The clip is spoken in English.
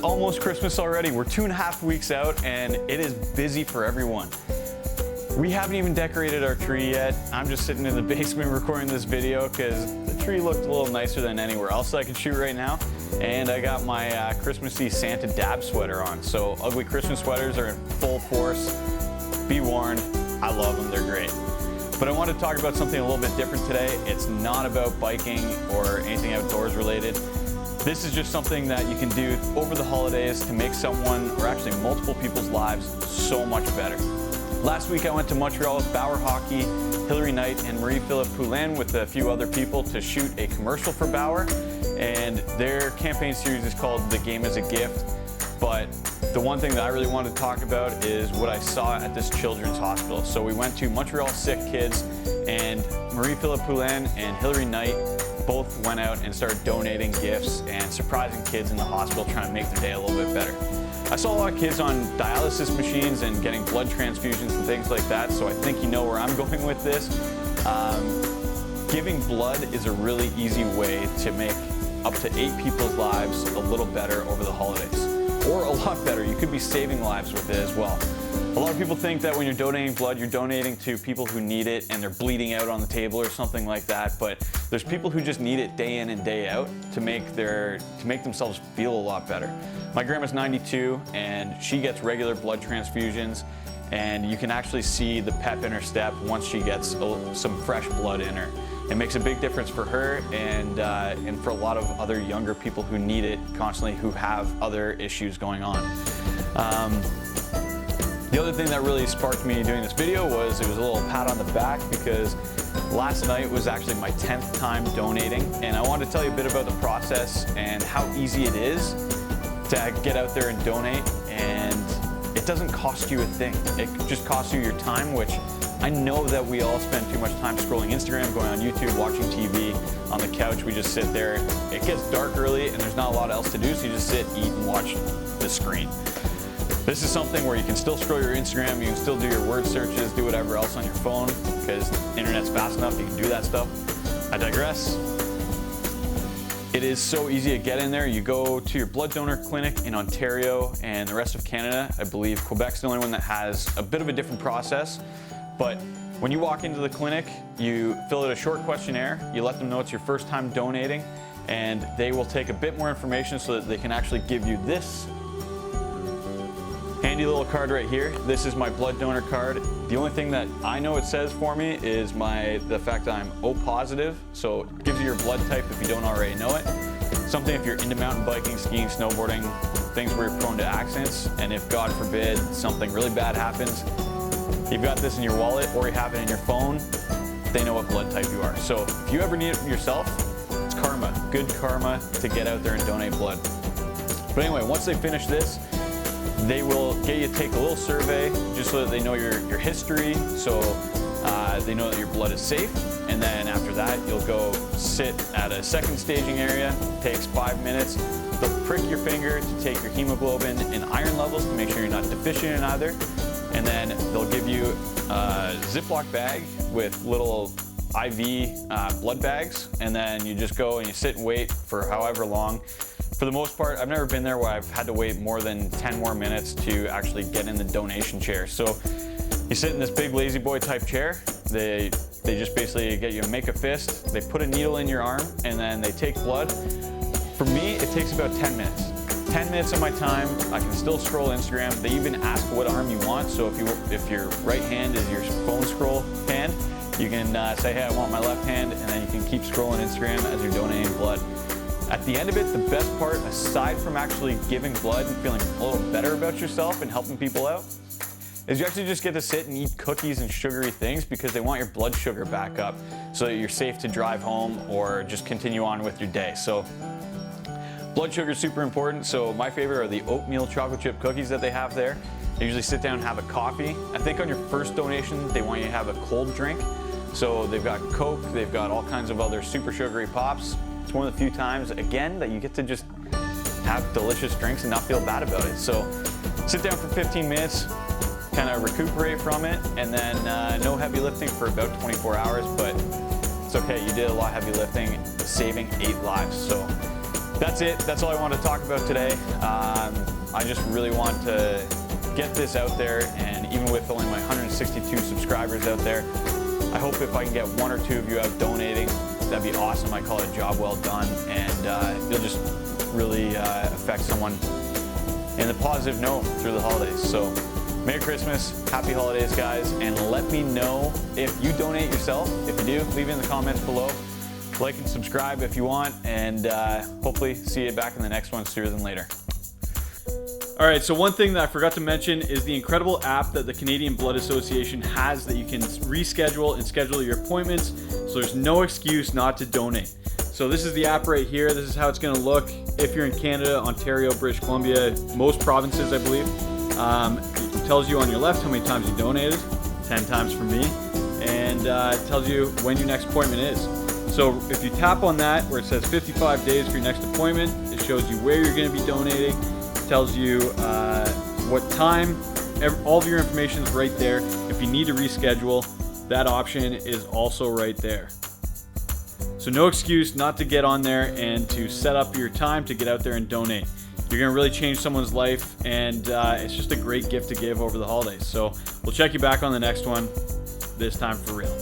almost Christmas already. We're 2.5 weeks out and it is busy for everyone. We haven't even decorated our tree yet. I'm just sitting in the basement recording this video because the tree looked a little nicer than anywhere else I could shoot right now. And I got my Christmassy Santa dab sweater on. So ugly Christmas sweaters are in full force. Be warned, I love them, they're great. But I want to talk about something a little bit different today. It's not about biking or anything outdoors related. This is just something that you can do over the holidays to make someone, or actually multiple people's lives, so much better. Last week I went to Montreal with Bauer Hockey, Hilary Knight, and Marie-Philippe Poulin with a few other people to shoot a commercial for Bauer. And their campaign series is called The Game is a Gift. But the one thing that I really wanted to talk about is what I saw at this children's hospital. So we went to Montreal Sick Kids, and Marie-Philippe Poulin and Hilary Knight both went out and started donating gifts and surprising kids in the hospital, trying to make their day a little bit better. I saw a lot of kids on dialysis machines and getting blood transfusions and things like that, so I think you know where I'm going with this. Giving blood is a really easy way to make up to 8 people's lives a little better over the holidays. Or a lot better. You could be saving lives with it as well. A lot of people think that when you're donating blood, you're donating to people who need it and they're bleeding out on the table or something like that, but there's people who just need it day in and day out to make themselves feel a lot better. My grandma's 92 and she gets regular blood transfusions, and you can actually see the pep in her step once she gets some fresh blood in her. It makes a big difference for her and for a lot of other younger people who need it constantly, who have other issues going on. The other thing that really sparked me doing this video was it was a little pat on the back, because last night was actually my 10th time donating, and I wanted to tell you a bit about the process and how easy it is to get out there and donate. And it doesn't cost you a thing. It just costs you your time, which I know that we all spend too much time scrolling Instagram, going on YouTube, watching TV, on the couch. We just sit there. It gets dark early and there's not a lot else to do, so you just sit, eat, and watch the screen. This is something where you can still scroll your Instagram, you can still do your word searches, do whatever else on your phone, because the internet's fast enough, you can do that stuff. I digress. It is so easy to get in there. You go to your blood donor clinic in Ontario and the rest of Canada. I believe Quebec's the only one that has a bit of a different process. But when you walk into the clinic, you fill out a short questionnaire, you let them know it's your first time donating, and they will take a bit more information so that they can actually give you this handy little card right here. This is my blood donor card. The only thing that I know it says for me is the fact that I'm O positive, so it gives you your blood type if you don't already know it. Something if you're into mountain biking, skiing, snowboarding, things where you're prone to accidents, and if God forbid something really bad happens, you've got this in your wallet or you have it in your phone, they know what blood type you are. So if you ever need it yourself, it's karma, good karma to get out there and donate blood. But anyway, once they finish this, they will get you to take a little survey just so that they know your history, so they know that your blood is safe. And then after that, you'll go sit at a second staging area. It takes 5 minutes. They'll prick your finger to take your hemoglobin and iron levels to make sure you're not deficient in either. And then they'll give you a Ziploc bag with little IV blood bags, and then you just go and you sit and wait for however long. For the most part, I've never been there where I've had to wait more than 10 more minutes to actually get in the donation chair. So you sit in this big lazy boy type chair. They just basically get you to make a fist. They put a needle in your arm and then they take blood. For me, it takes about 10 minutes. 10 minutes of my time, I can still scroll Instagram. They even ask what arm you want. So if your right hand is your phone scroll hand, you can say, hey, I want my left hand, and then you can keep scrolling Instagram as you're donating blood. At the end of it, the best part, aside from actually giving blood and feeling a little better about yourself and helping people out, is you actually just get to sit and eat cookies and sugary things, because they want your blood sugar back up so that you're safe to drive home or just continue on with your day. So blood sugar is super important. So my favorite are the oatmeal chocolate chip cookies that they have there. You usually sit down and have a coffee. I think on your first donation, they want you to have a cold drink. So they've got Coke, they've got all kinds of other super sugary pops. It's one of the few times, again, that you get to just have delicious drinks and not feel bad about it. So sit down for 15 minutes, kind of recuperate from it, and then no heavy lifting for about 24 hours, but it's okay. You did a lot of heavy lifting, saving 8 lives. So That's it. That's all I want to talk about today. I just really want to get this out there, and even with only my 162 subscribers out there, I hope if I can get 1 or 2 of you out donating, that'd be awesome. I call it a job well done, and you'll just really affect someone in a positive note through the holidays. So Merry Christmas, Happy Holidays, guys, and let me know if you donate yourself. If you do, leave it in the comments below. Like and subscribe if you want, and hopefully see you back in the next one sooner than later. All right, so one thing that I forgot to mention is the incredible app that the Canadian Blood Association has that you can reschedule and schedule your appointments, so there's no excuse not to donate. So this is the app right here. This is how it's gonna look if you're in Canada, Ontario, British Columbia, most provinces, I believe. It tells you on your left how many times you donated, 10 times for me, and it tells you when your next appointment is. So if you tap on that where it says 55 days for your next appointment, it shows you where you're gonna be donating, tells you what time, all of your information is right there. If you need to reschedule, that option is also right there. So no excuse not to get on there and to set up your time to get out there and donate. You're gonna really change someone's life, and it's just a great gift to give over the holidays. So we'll check you back on the next one, this time for real.